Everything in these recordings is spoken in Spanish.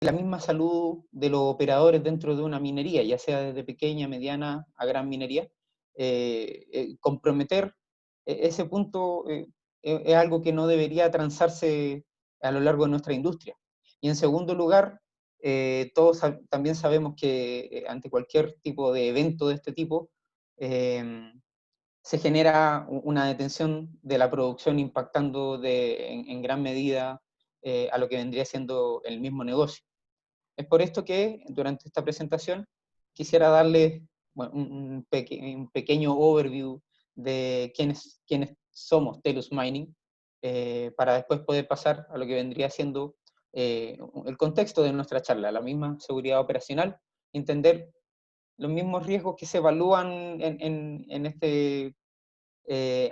la misma salud de los operadores dentro de una minería, ya sea desde pequeña, mediana a gran minería. Comprometer ese punto es algo que no debería transarse a lo largo de nuestra industria. Y en segundo lugar, todos también sabemos que ante cualquier tipo de evento de este tipo, se genera una detención de la producción impactando en gran medida a lo que vendría siendo el mismo negocio. Es por esto que durante esta presentación quisiera darles bueno, un pequeño overview de quiénes somos Telus Mining, para después poder pasar a lo que vendría siendo el contexto de nuestra charla, la misma seguridad operacional, entender los mismos riesgos que se evalúan en este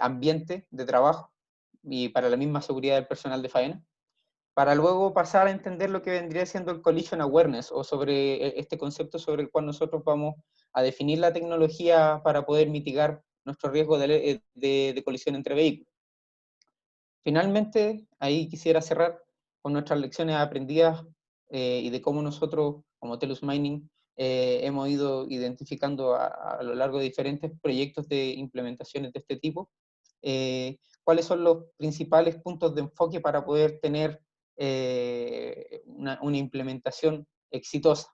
ambiente de trabajo y para la misma seguridad del personal de faena, para luego pasar a entender lo que vendría siendo el collision awareness, o sobre este concepto sobre el cual nosotros vamos a definir la tecnología para poder mitigar nuestro riesgo de colisión entre vehículos. Finalmente, ahí quisiera cerrar con nuestras lecciones aprendidas y de cómo nosotros, como Telus Mining, hemos ido identificando a lo largo de diferentes proyectos de implementaciones de este tipo, cuáles son los principales puntos de enfoque para poder tener una implementación exitosa.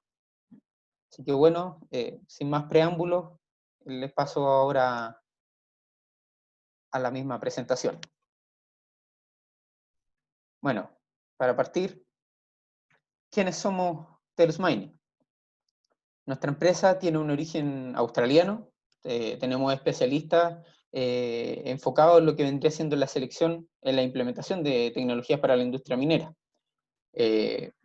Así que bueno, sin más preámbulos, les paso ahora a la misma presentación. Bueno, para partir, ¿quiénes somos Telus Mining? Nuestra empresa tiene un origen australiano, tenemos especialistas enfocados en lo que vendría siendo la selección, en la implementación de tecnologías para la industria minera.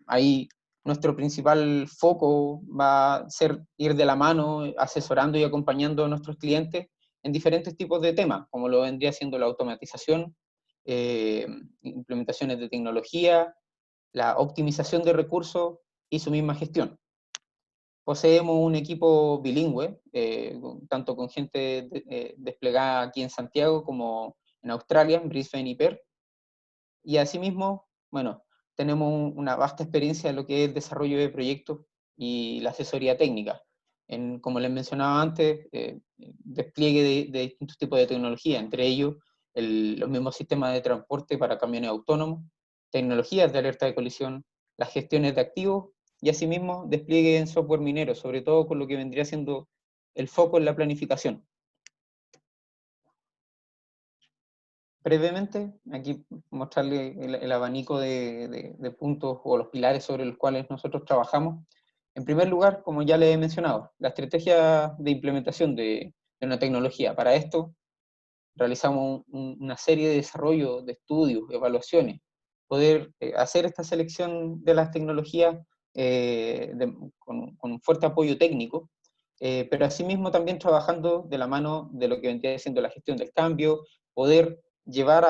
Ahí nuestro principal foco va a ser ir de la mano, asesorando y acompañando a nuestros clientes en diferentes tipos de temas, como lo vendría siendo la automatización, implementaciones de tecnología, la optimización de recursos y su misma gestión. Poseemos un equipo bilingüe, tanto con gente desplegada aquí en Santiago como en Australia, en Brisbane y Perth. Y asimismo, bueno, tenemos una vasta experiencia en lo que es el desarrollo de proyectos y la asesoría técnica. Como les mencionaba antes, despliegue de distintos tipos de tecnología, entre ellos los mismos sistemas de transporte para camiones autónomos, tecnologías de alerta de colisión, las gestiones de activos y asimismo despliegue en software minero, sobre todo con lo que vendría siendo el foco en la planificación. Brevemente, aquí mostrarle el abanico de puntos o los pilares sobre los cuales nosotros trabajamos. En primer lugar, como ya les he mencionado, la estrategia de implementación de una tecnología. Para esto, realizamos una serie de desarrollos, de estudios, evaluaciones, poder hacer esta selección de las tecnologías con un fuerte apoyo técnico, pero asimismo también trabajando de la mano de lo que vendría siendo la gestión del cambio, poder llevar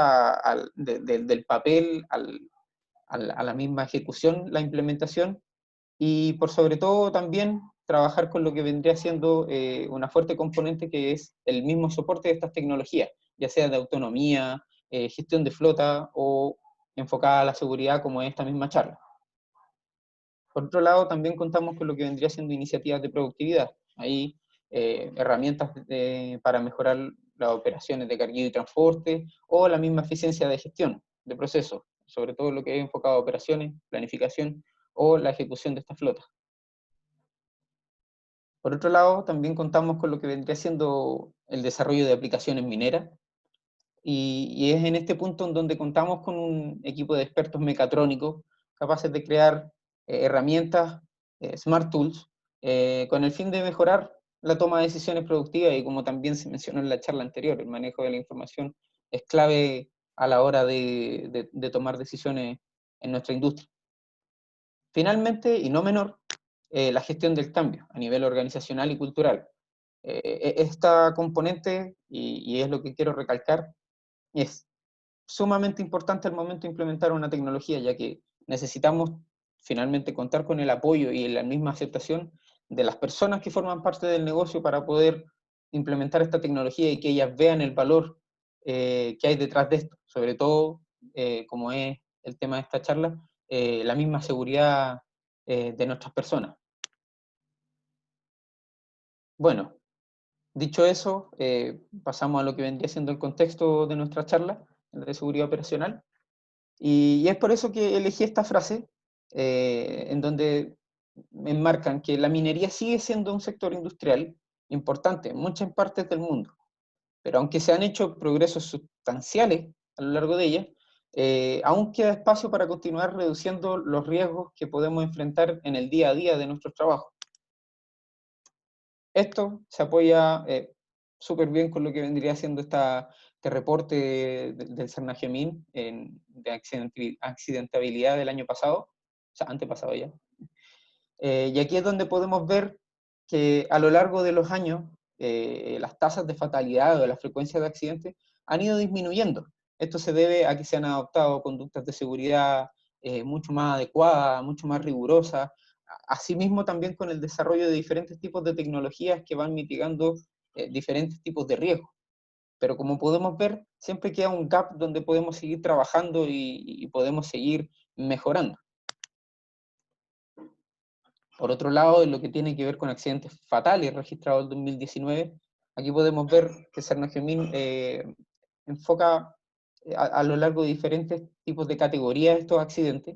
del papel a la misma ejecución, la implementación, y por sobre todo también trabajar con lo que vendría siendo una fuerte componente que es el mismo soporte de estas tecnologías, ya sea de autonomía, gestión de flota o enfocada a la seguridad como en esta misma charla. Por otro lado, también contamos con lo que vendría siendo iniciativas de productividad. Hay herramientas para mejorar las operaciones de carguillo y transporte o la misma eficiencia de gestión de procesos, sobre todo lo que es enfocado a operaciones, planificación o la ejecución de esta flota. Por otro lado, también contamos con lo que vendría siendo el desarrollo de aplicaciones mineras, y es en este punto en donde contamos con un equipo de expertos mecatrónicos capaces de crear herramientas, smart tools, con el fin de mejorar la toma de decisiones productivas, y como también se mencionó en la charla anterior, el manejo de la información es clave a la hora de tomar decisiones en nuestra industria. Finalmente, y no menor, la gestión del cambio a nivel organizacional y cultural. Esta componente, y es lo que quiero recalcar, es sumamente importante al momento de implementar una tecnología, ya que necesitamos finalmente contar con el apoyo y la misma aceptación de las personas que forman parte del negocio para poder implementar esta tecnología y que ellas vean el valor que hay detrás de esto, sobre todo, como es el tema de esta charla, la misma seguridad de nuestras personas. Bueno, dicho eso, pasamos a lo que vendría siendo el contexto de nuestra charla de seguridad operacional. Y es por eso que elegí esta frase, en donde me enmarcan que la minería sigue siendo un sector industrial importante en muchas partes del mundo, pero aunque se han hecho progresos sustanciales a lo largo de ella, aún queda espacio para continuar reduciendo los riesgos que podemos enfrentar en el día a día de nuestros trabajos. Esto se apoya súper bien con lo que vendría siendo este reporte del CERNAGEMIN de accidentabilidad del año pasado, o sea, antepasado ya. Y aquí es donde podemos ver que a lo largo de los años las tasas de fatalidad o la frecuencia de accidentes han ido disminuyendo. Esto se debe a que se han adoptado conductas de seguridad mucho más adecuadas, mucho más rigurosas, asimismo también con el desarrollo de diferentes tipos de tecnologías que van mitigando diferentes tipos de riesgos. Pero como podemos ver, siempre queda un gap donde podemos seguir trabajando y podemos seguir mejorando. Por otro lado, en lo que tiene que ver con accidentes fatales registrados en 2019, aquí podemos ver que CERNAGEMIN enfoca a lo largo de diferentes tipos de categorías estos accidentes,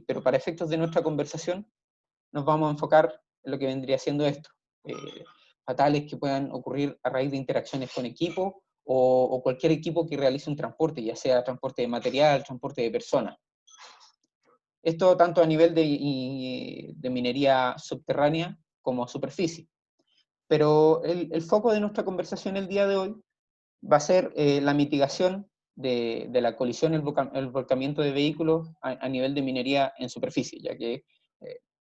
pero para efectos de nuestra conversación nos vamos a enfocar en lo que vendría siendo esto. Fatales que puedan ocurrir a raíz de interacciones con equipo o cualquier equipo que realice un transporte, ya sea transporte de material, transporte de personas. Esto tanto a nivel de minería subterránea como superficie. Pero el foco de nuestra conversación el día de hoy va a ser la mitigación de la colisión, el volcamiento de vehículos a nivel de minería en superficie, ya que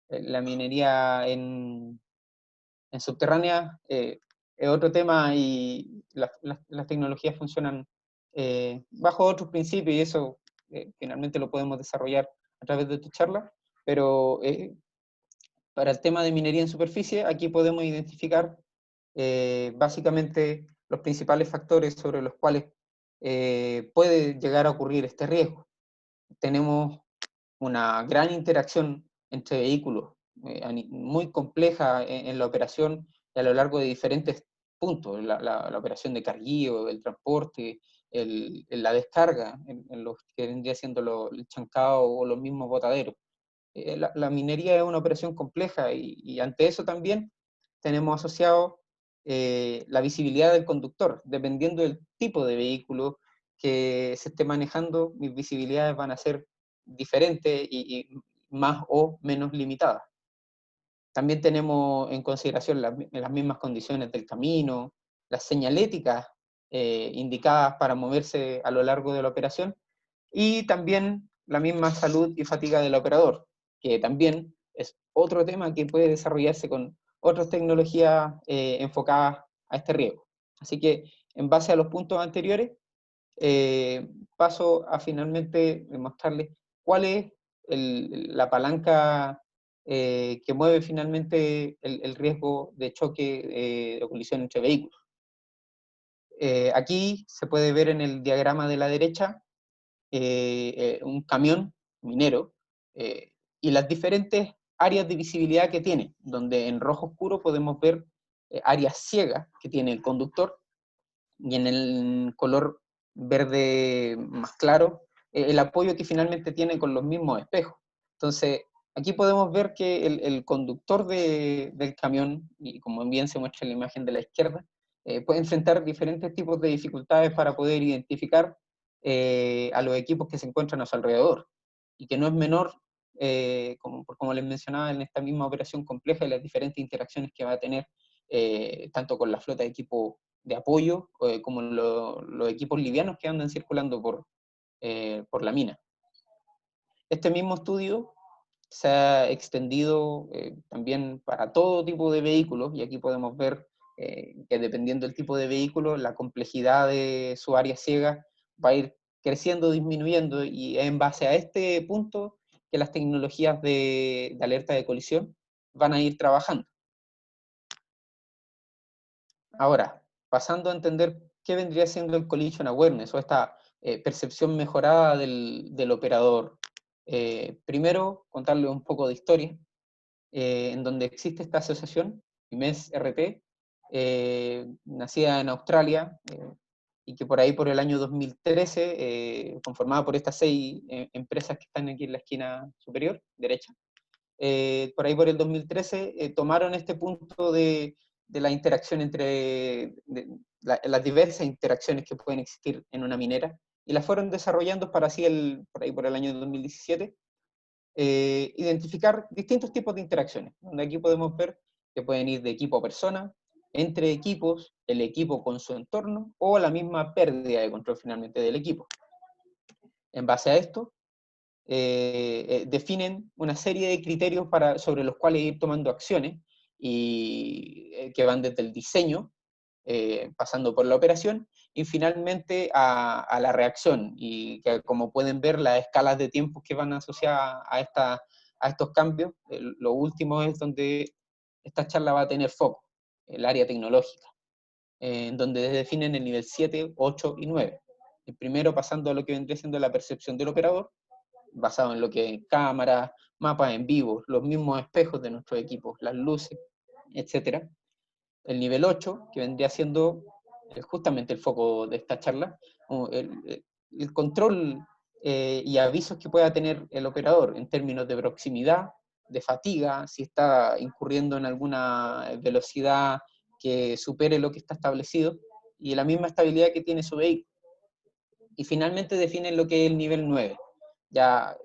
la minería en subterránea es otro tema y las tecnologías funcionan bajo otros principios y eso finalmente lo podemos desarrollar a través de tu charla, pero para el tema de minería en superficie, aquí podemos identificar básicamente los principales factores sobre los cuales puede llegar a ocurrir este riesgo. Tenemos una gran interacción entre vehículos, muy compleja en la operación y a lo largo de diferentes puntos, la operación de carguío, el transporte, la descarga, en los que vendría siendo el chancado o los mismos botaderos. La minería es una operación compleja y ante eso también tenemos asociado la visibilidad del conductor. Dependiendo del tipo de vehículo que se esté manejando, mis visibilidades van a ser diferentes y más o menos limitadas. También tenemos en consideración las mismas condiciones del camino, las señaléticas indicadas para moverse a lo largo de la operación y también la misma salud y fatiga del operador, que también es otro tema que puede desarrollarse con otras tecnologías enfocadas a este riesgo. Así que, en base a los puntos anteriores, paso a finalmente mostrarles cuál es la palanca que mueve finalmente el riesgo de choque o colisión entre vehículos. Aquí se puede ver en el diagrama de la derecha un camión minero y las diferentes áreas de visibilidad que tiene, donde en rojo oscuro podemos ver áreas ciegas que tiene el conductor y en el color verde más claro el apoyo que finalmente tiene con los mismos espejos. Entonces, aquí podemos ver que el conductor del camión, y como bien se muestra en la imagen de la izquierda, puede enfrentar diferentes tipos de dificultades para poder identificar a los equipos que se encuentran a su alrededor, y que no es menor, como les mencionaba, en esta misma operación compleja y las diferentes interacciones que va a tener tanto con la flota de equipo de apoyo como los equipos livianos que andan circulando por la mina. Este mismo estudio se ha extendido también para todo tipo de vehículos, y aquí podemos ver que dependiendo del tipo de vehículo, la complejidad de su área ciega va a ir creciendo, disminuyendo, y en base a este punto que las tecnologías de alerta de colisión van a ir trabajando. Ahora, pasando a entender qué vendría siendo el collision awareness o esta percepción mejorada del operador. Primero, contarles un poco de historia, en donde existe esta asociación, IMES RT, nacida en Australia, y que por ahí por el año 2013, conformada por estas 6 empresas que están aquí en la esquina superior, derecha, por ahí por el 2013 tomaron este punto de la interacción entre las diversas interacciones que pueden existir en una minera, y las fueron desarrollando para así por ahí por el año 2017 identificar distintos tipos de interacciones, donde aquí podemos ver que pueden ir de equipo a persona, entre equipos, el equipo con su entorno, o la misma pérdida de control finalmente del equipo. En base a esto, definen una serie de criterios sobre los cuales ir tomando acciones, y que van desde el diseño, pasando por la operación, y finalmente a la reacción, y que como pueden ver las escalas de tiempos que van asociadas a estos cambios, lo último es donde esta charla va a tener foco, el área tecnológica, en donde definen el nivel 7, 8 y 9. El primero pasando a lo que vendría siendo la percepción del operador, basado en lo que es cámaras, mapas en vivo, los mismos espejos de nuestros equipos, las luces, etc. El nivel 8, que vendría siendo justamente el foco de esta charla, el control y avisos que pueda tener el operador en términos de proximidad, de fatiga, si está incurriendo en alguna velocidad que supere lo que está establecido, y la misma estabilidad que tiene su vehículo. Y finalmente definen lo que es el nivel 9. Ya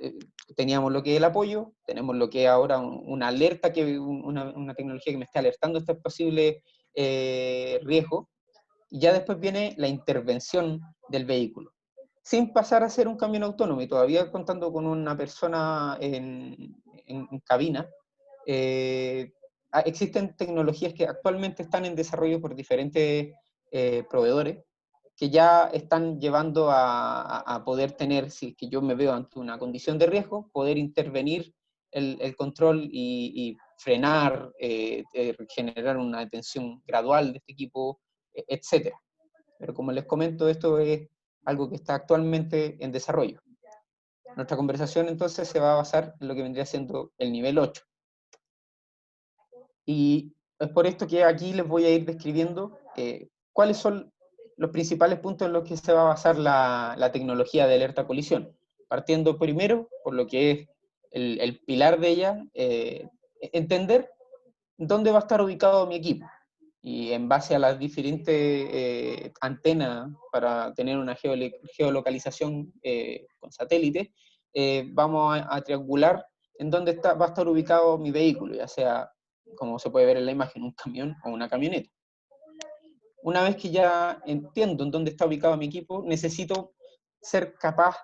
teníamos lo que es el apoyo, tenemos lo que es ahora una alerta, una tecnología que me está alertando de este posible riesgo, y ya después viene la intervención del vehículo, sin pasar a ser un camión autónomo, y todavía contando con una persona en cabina. Existen tecnologías que actualmente están en desarrollo por diferentes proveedores, que ya están llevando a poder tener, si es que yo me veo ante una condición de riesgo, poder intervenir el control y frenar, generar una detención gradual de este equipo, etc. Pero como les comento, esto es algo que está actualmente en desarrollo. Nuestra conversación entonces se va a basar en lo que vendría siendo el nivel 8. Y es por esto que aquí les voy a ir describiendo cuáles son los principales puntos en los que se va a basar la tecnología de alerta colisión. Partiendo primero por lo que es el pilar de ella, entender dónde va a estar ubicado mi equipo. Y en base a las diferentes antenas para tener una geolocalización con satélite, vamos a triangular en dónde va a estar ubicado mi vehículo, ya sea, como se puede ver en la imagen, un camión o una camioneta. Una vez que ya entiendo en dónde está ubicado mi equipo, necesito ser capaz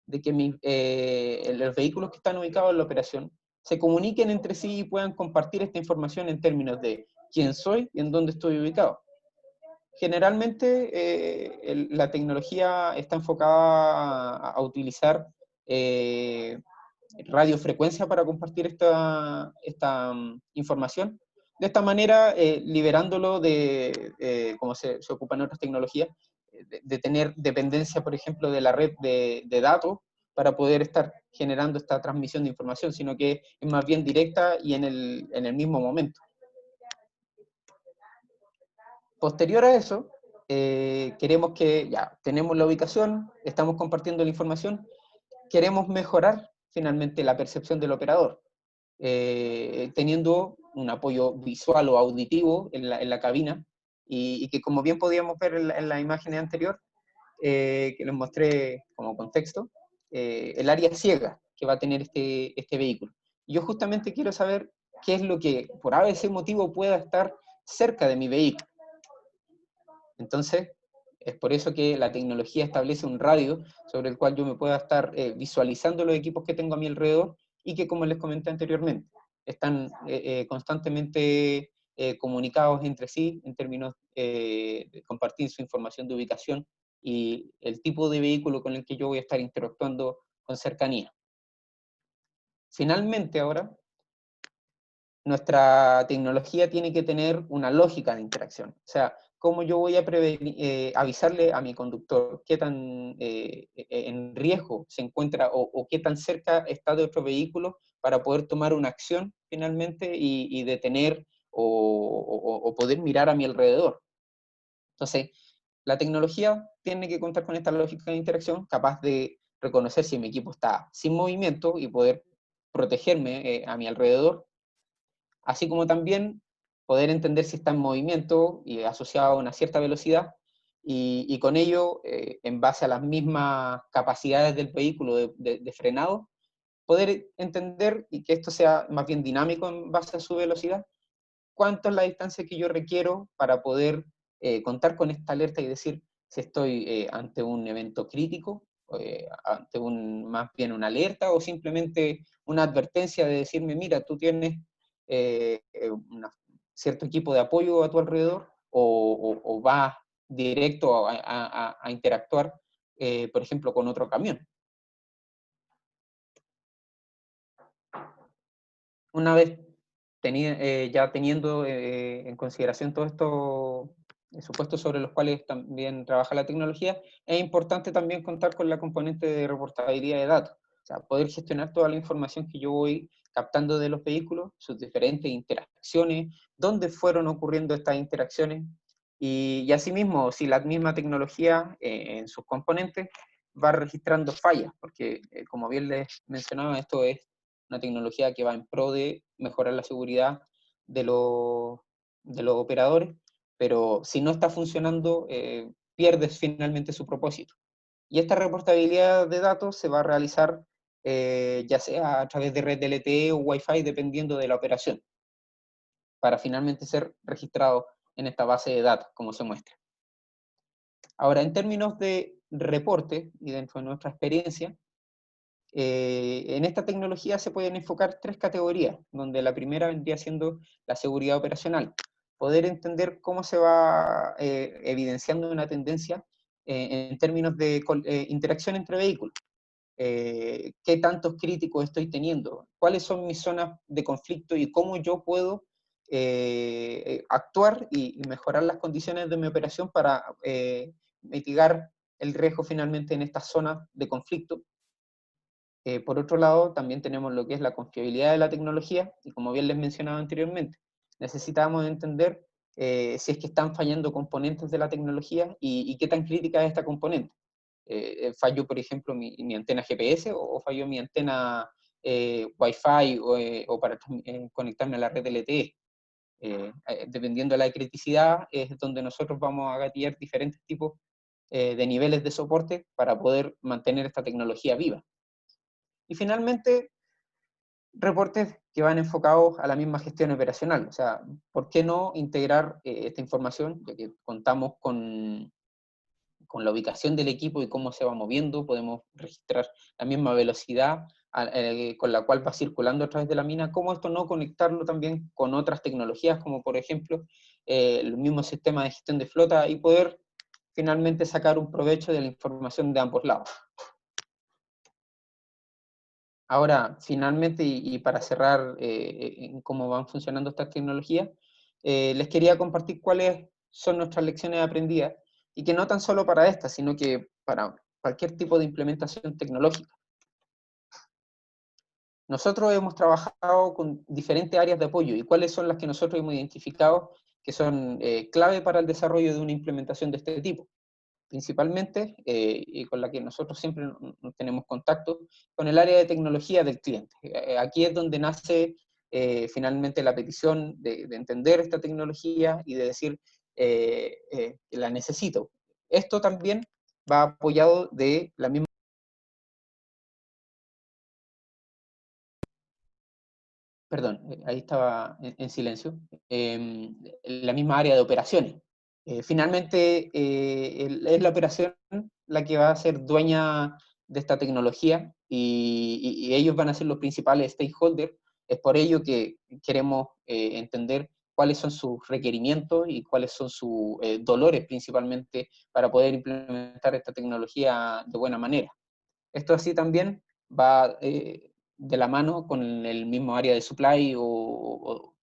de que los vehículos que están ubicados en la operación se comuniquen entre sí y puedan compartir esta información en términos de quién soy y en dónde estoy ubicado. Generalmente la tecnología está enfocada a utilizar radiofrecuencia para compartir esta información. De esta manera, liberándolo como se ocupa en otras tecnologías, de tener dependencia, por ejemplo, de la red de datos para poder estar generando esta transmisión de información, sino que es más bien directa y en el mismo momento. Posterior a eso, queremos que ya tenemos la ubicación, estamos compartiendo la información, queremos mejorar finalmente la percepción del operador, teniendo un apoyo visual o auditivo en la cabina, y que como bien podíamos ver en la imagen anterior, que les mostré como contexto, el área ciega que va a tener este vehículo. Yo justamente quiero saber qué es lo que por ese motivo pueda estar cerca de mi vehículo. Entonces, es por eso que la tecnología establece un radio sobre el cual yo me pueda estar visualizando los equipos que tengo a mi alrededor, y que, como les comenté anteriormente, están constantemente comunicados entre sí en términos de compartir su información de ubicación y el tipo de vehículo con el que yo voy a estar interactuando con cercanía. Finalmente, ahora, nuestra tecnología tiene que tener una lógica de interacción. O sea, cómo yo voy a avisarle a mi conductor qué tan en riesgo se encuentra o qué tan cerca está de otro vehículo para poder tomar una acción finalmente y detener o poder mirar a mi alrededor. Entonces, la tecnología tiene que contar con esta lógica de interacción capaz de reconocer si mi equipo está sin movimiento y poder protegerme a mi alrededor, así como también poder entender si está en movimiento y asociado a una cierta velocidad, y con ello, en base a las mismas capacidades del vehículo de frenado, poder entender y que esto sea más bien dinámico en base a su velocidad, cuánto es la distancia que yo requiero para poder contar con esta alerta y decir si estoy ante un evento crítico, ante más bien una alerta o simplemente una advertencia de decirme, mira, tú tienes cierto equipo de apoyo a tu alrededor o vas directo a interactuar, por ejemplo, con otro camión. Una vez ya teniendo en consideración todos estos supuestos sobre los cuales también trabaja la tecnología, es importante también contar con la componente de reportabilidad de datos. O sea, poder gestionar toda la información que yo voy captando de los vehículos, sus diferentes interacciones, dónde fueron ocurriendo estas interacciones, y asimismo, si la misma tecnología en sus componentes va registrando fallas, porque como bien les mencionaba, esto es una tecnología que va en pro de mejorar la seguridad de los operadores, pero si no está funcionando, pierdes finalmente su propósito. Y esta reportabilidad de datos se va a realizar ya sea a través de red LTE o Wi-Fi, dependiendo de la operación, para finalmente ser registrado en esta base de datos, como se muestra. Ahora, en términos de reporte, y dentro de nuestra experiencia, en esta tecnología se pueden enfocar tres categorías, donde la primera vendría siendo la seguridad operacional. Poder entender cómo se va evidenciando una tendencia en términos de interacción entre vehículos. Qué tantos críticos estoy teniendo, cuáles son mis zonas de conflicto y cómo yo puedo actuar y mejorar las condiciones de mi operación para mitigar el riesgo finalmente en estas zonas de conflicto. Por otro lado, también tenemos lo que es la confiabilidad de la tecnología, y como bien les mencionaba anteriormente, necesitamos entender si es que están fallando componentes de la tecnología y qué tan crítica es esta componente. ¿Falló, por ejemplo, mi antena GPS o falló mi antena Wi-Fi o para conectarme a la red LTE? Dependiendo de la criticidad, es donde nosotros vamos a gatillar diferentes tipos de niveles de soporte para poder mantener esta tecnología viva. Y finalmente, reportes que van enfocados a la misma gestión operacional. O sea, ¿por qué no integrar esta información? Ya que contamos con la ubicación del equipo y cómo se va moviendo, podemos registrar la misma velocidad con la cual va circulando a través de la mina, cómo esto no conectarlo también con otras tecnologías, como por ejemplo el mismo sistema de gestión de flota, y poder finalmente sacar un provecho de la información de ambos lados. Ahora, finalmente, y para cerrar en cómo van funcionando estas tecnologías, les quería compartir cuáles son nuestras lecciones aprendidas, y que no tan solo para esta, sino que para cualquier tipo de implementación tecnológica. Nosotros hemos trabajado con diferentes áreas de apoyo, y cuáles son las que nosotros hemos identificado que son clave para el desarrollo de una implementación de este tipo. Principalmente, y con la que nosotros siempre tenemos contacto, con el área de tecnología del cliente. Aquí es donde nace finalmente la petición de entender esta tecnología y de decir, la necesito. Esto también va apoyado de la misma... Perdón, ahí estaba en silencio. La misma área de operaciones. Finalmente, es la operación la que va a ser dueña de esta tecnología, y ellos van a ser los principales stakeholders. Es por ello que queremos entender cuáles son sus requerimientos y cuáles son sus dolores principalmente para poder implementar esta tecnología de buena manera. Esto así también va de la mano con el mismo área de supply o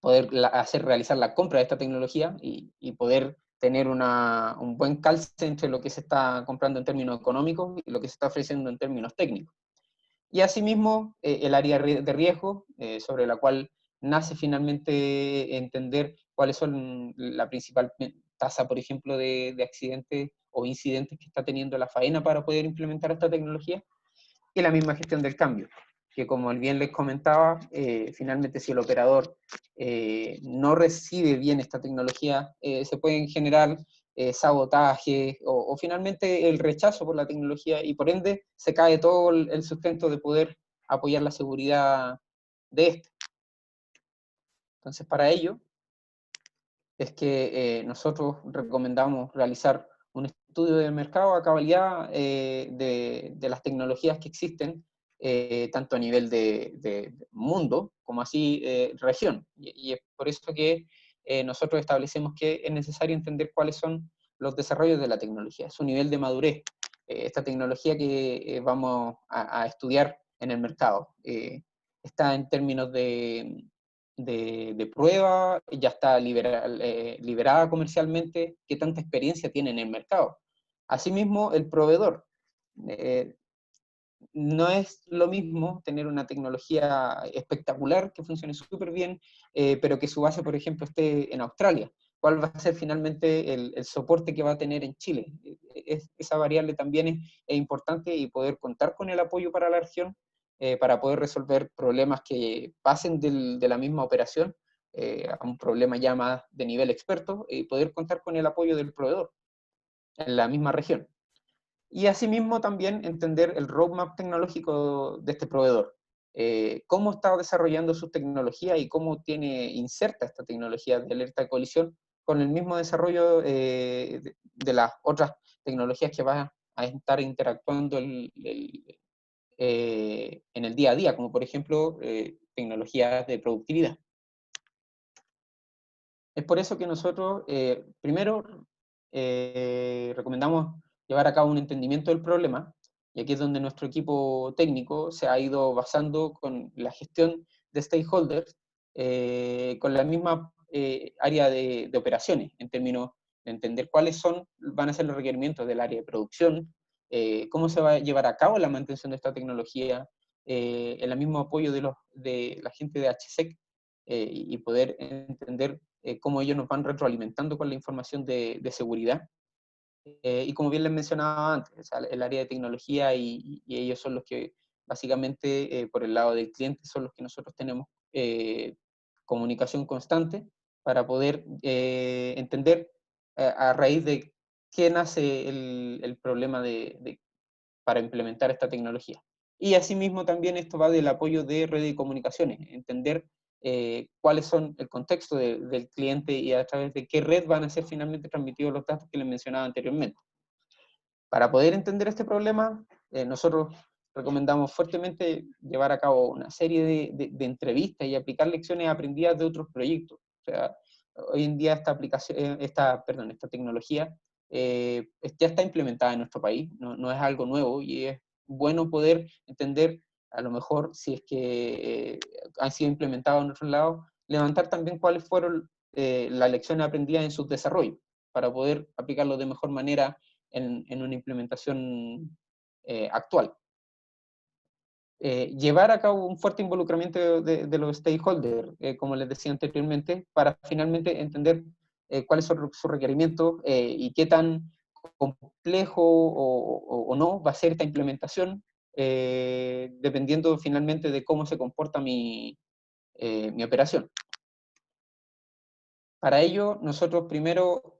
poder realizar la compra de esta tecnología y poder tener un buen calce entre lo que se está comprando en términos económicos y lo que se está ofreciendo en términos técnicos. Y asimismo, el área de riesgo, sobre la cual nace finalmente entender cuáles son la principal tasa, por ejemplo, de accidentes o incidentes que está teniendo la faena para poder implementar esta tecnología, y la misma gestión del cambio, que como bien les comentaba, finalmente si el operador no recibe bien esta tecnología, se pueden generar sabotajes o finalmente el rechazo por la tecnología, y por ende se cae todo el sustento de poder apoyar la seguridad de este. Entonces, para ello es que nosotros recomendamos realizar un estudio de mercado a cabalidad de las tecnologías que existen, tanto a nivel de mundo como así región. Y es por eso que nosotros establecemos que es necesario entender cuáles son los desarrollos de la tecnología, su nivel de madurez, esta tecnología que vamos a estudiar en el mercado. Está en términos de prueba, ya está liberada comercialmente, qué tanta experiencia tiene en el mercado. Asimismo, el proveedor. Eh, no es lo mismo tener una tecnología espectacular que funcione súper bien, pero que su base, por ejemplo, esté en Australia. ¿Cuál va a ser finalmente el soporte que va a tener en Chile? Esa variable también es importante, y poder contar con el apoyo para la región, para poder resolver problemas que pasen de la misma operación a un problema ya más de nivel experto, y poder contar con el apoyo del proveedor en la misma región. Y asimismo también entender el roadmap tecnológico de este proveedor. Cómo está desarrollando su tecnología y cómo tiene inserta esta tecnología de alerta de colisión con el mismo desarrollo de las otras tecnologías que va a estar interactuando en el día a día, como por ejemplo tecnologías de productividad. Es por eso que nosotros, primero, recomendamos llevar a cabo un entendimiento del problema, y aquí es donde nuestro equipo técnico se ha ido basando con la gestión de stakeholders, con la misma área de operaciones, en términos de entender cuáles van a ser los requerimientos del área de producción, cómo se va a llevar a cabo la mantención de esta tecnología, el mismo apoyo de la gente de HSEC, y poder entender cómo ellos nos van retroalimentando con la información de seguridad. Y como bien les mencionaba antes, o sea, el área de tecnología y ellos son los que básicamente por el lado del cliente son los que nosotros tenemos comunicación constante para poder entender a raíz de qué nace el problema para implementar esta tecnología. Y asimismo también esto va del apoyo de redes de comunicaciones, entender cuáles son el contexto del cliente y a través de qué red van a ser finalmente transmitidos los datos que les mencionaba anteriormente. Para poder entender este problema, nosotros recomendamos fuertemente llevar a cabo una serie de entrevistas y aplicar lecciones aprendidas de otros proyectos. O sea, hoy en día esta tecnología ya está implementada en nuestro país, no es algo nuevo, y es bueno poder entender, a lo mejor, si es que han sido implementados en otros lados, levantar también cuáles fueron las lecciones aprendidas en sus desarrollos, para poder aplicarlo de mejor manera en una implementación actual. Llevar a cabo un fuerte involucramiento de los stakeholders, como les decía anteriormente, para finalmente entender cuáles son sus requerimientos y qué tan complejo o no va a ser esta implementación, dependiendo finalmente de cómo se comporta mi operación. Para ello, nosotros primero,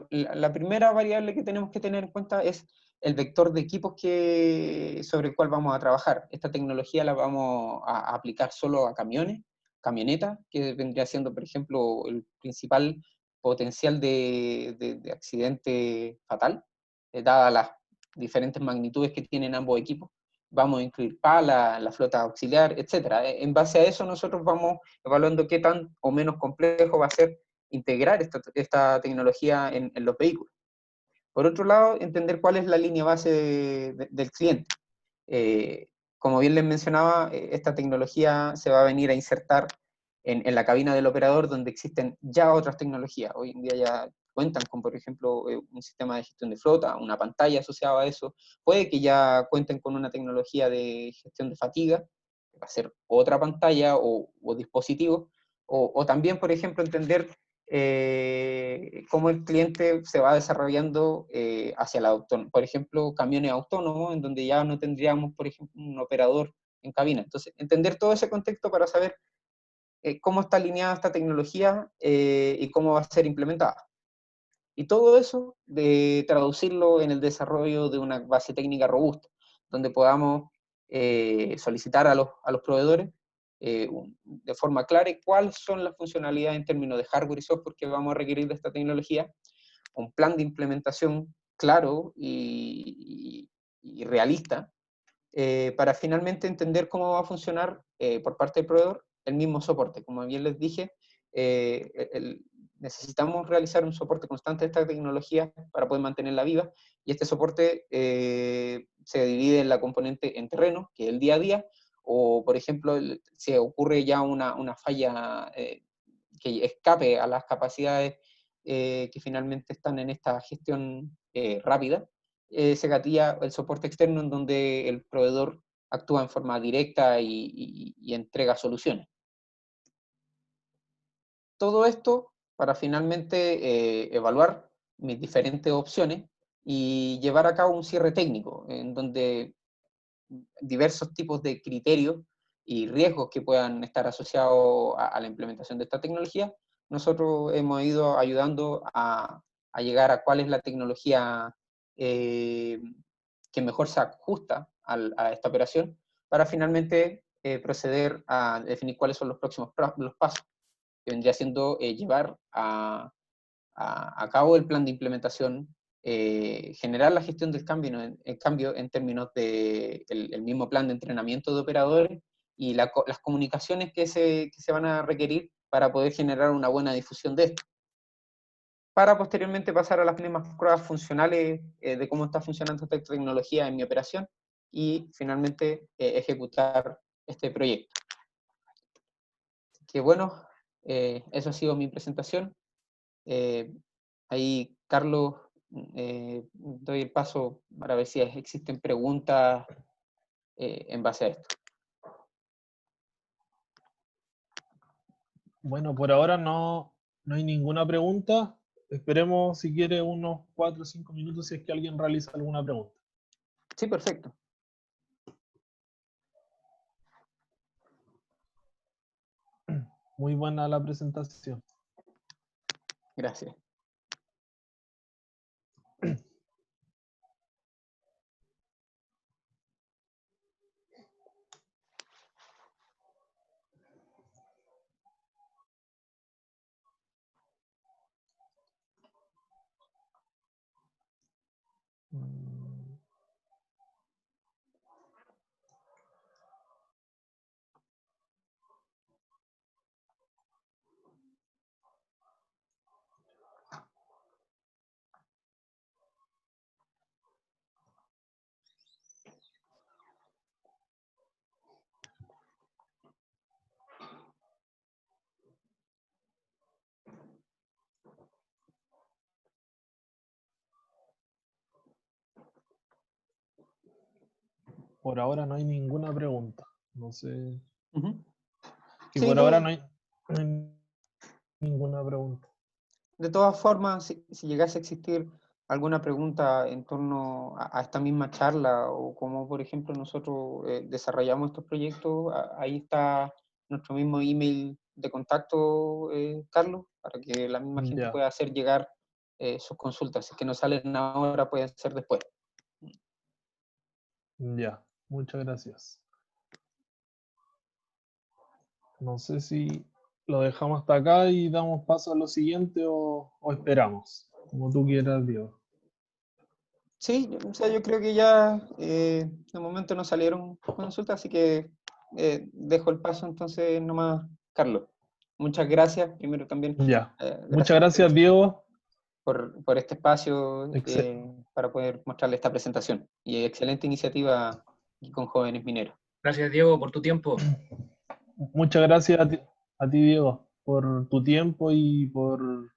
la primera variable que tenemos que tener en cuenta es el vector de equipos sobre el cual vamos a trabajar. Esta tecnología la vamos a aplicar solo a camiones, camionetas, que vendría siendo, por ejemplo, el principal potencial de accidente fatal, dadas las diferentes magnitudes que tienen ambos equipos. Vamos a incluir pala, la flota auxiliar, etc. En base a eso nosotros vamos evaluando qué tan o menos complejo va a ser integrar esta tecnología en los vehículos. Por otro lado, entender cuál es la línea base del cliente. Como bien les mencionaba, esta tecnología se va a venir a insertar en la cabina del operador, donde existen ya otras tecnologías. Hoy en día ya cuentan con, por ejemplo, un sistema de gestión de flota, una pantalla asociada a eso. Puede que ya cuenten con una tecnología de gestión de fatiga, que va a ser otra pantalla o dispositivo, o también, por ejemplo, entender cómo el cliente se va desarrollando hacia la autónoma. Por ejemplo, camiones autónomos, en donde ya no tendríamos, por ejemplo, un operador en cabina. Entonces, entender todo ese contexto para saber cómo está alineada esta tecnología y cómo va a ser implementada. Y todo eso de traducirlo en el desarrollo de una base técnica robusta, donde podamos solicitar a los proveedores de forma clara cuáles son las funcionalidades en términos de hardware y software que vamos a requerir de esta tecnología, un plan de implementación claro y realista, para finalmente entender cómo va a funcionar por parte del proveedor el mismo soporte. Como bien les dije, necesitamos realizar un soporte constante de esta tecnología para poder mantenerla viva, y este soporte se divide en la componente en terreno, que es el día a día, o por ejemplo, si ocurre ya una falla que escape a las capacidades que finalmente están en esta gestión rápida, se gatilla el soporte externo, en donde el proveedor actúa en forma directa y entrega soluciones. Todo esto para finalmente evaluar mis diferentes opciones y llevar a cabo un cierre técnico, en donde diversos tipos de criterios y riesgos que puedan estar asociados a la implementación de esta tecnología, nosotros hemos ido ayudando a llegar a cuál es la tecnología que mejor se ajusta a esta operación, para finalmente proceder a definir cuáles son los próximos los pasos, que vendría siendo llevar a cabo el plan de implementación, generar la gestión del cambio, ¿no? El cambio en términos de el mismo plan de entrenamiento de operadores y las comunicaciones que se van a requerir para poder generar una buena difusión de esto, para posteriormente pasar a las mismas pruebas funcionales de cómo está funcionando esta tecnología en mi operación y finalmente ejecutar este proyecto. Que bueno, eso ha sido mi presentación. Ahí, Carlos, doy el paso para ver si existen preguntas en base a esto. Bueno, por ahora no hay ninguna pregunta. Esperemos, si quiere, unos 4 o 5 minutos si es que alguien realiza alguna pregunta. Sí, perfecto. Muy buena la presentación. Gracias. Por ahora no hay ninguna pregunta. No sé. Y Sí, por ahora no hay ninguna pregunta. de todas formas, si llegase a existir alguna pregunta en torno a esta misma charla, o cómo, por ejemplo, nosotros desarrollamos estos proyectos, ahí está nuestro mismo email de contacto, Carlos, para que la misma gente Ya, pueda hacer llegar sus consultas. Si es que no salen ahora, pueden ser después. ya. Muchas gracias. No sé si lo dejamos hasta acá y damos paso a lo siguiente o esperamos, como tú quieras, Diego. Sí, o sea, yo creo que ya de momento no salieron consultas, así que dejo el paso entonces nomás, Carlos. Muchas gracias. Primero también, Ya. Muchas gracias gracias, Diego. por este espacio Excel- para poder mostrarle esta presentación. Y excelente iniciativa aquí con Jóvenes Mineros. Gracias, Diego, por tu tiempo. Muchas gracias a ti. a ti, Diego, por tu tiempo y por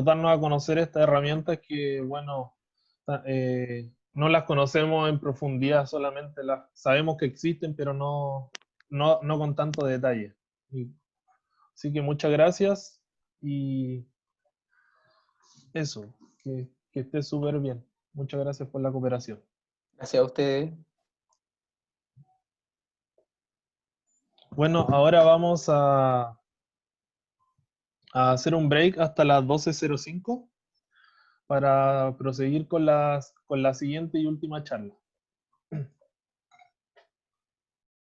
darnos a conocer estas herramientas que, bueno, no las conocemos en profundidad, solamente las sabemos que existen, pero no con tanto detalle. Así que muchas gracias y eso, que estés súper bien. Muchas gracias por la cooperación. Gracias a ustedes. Bueno, ahora vamos a hacer un break hasta las 12:05 para proseguir con la siguiente y última charla.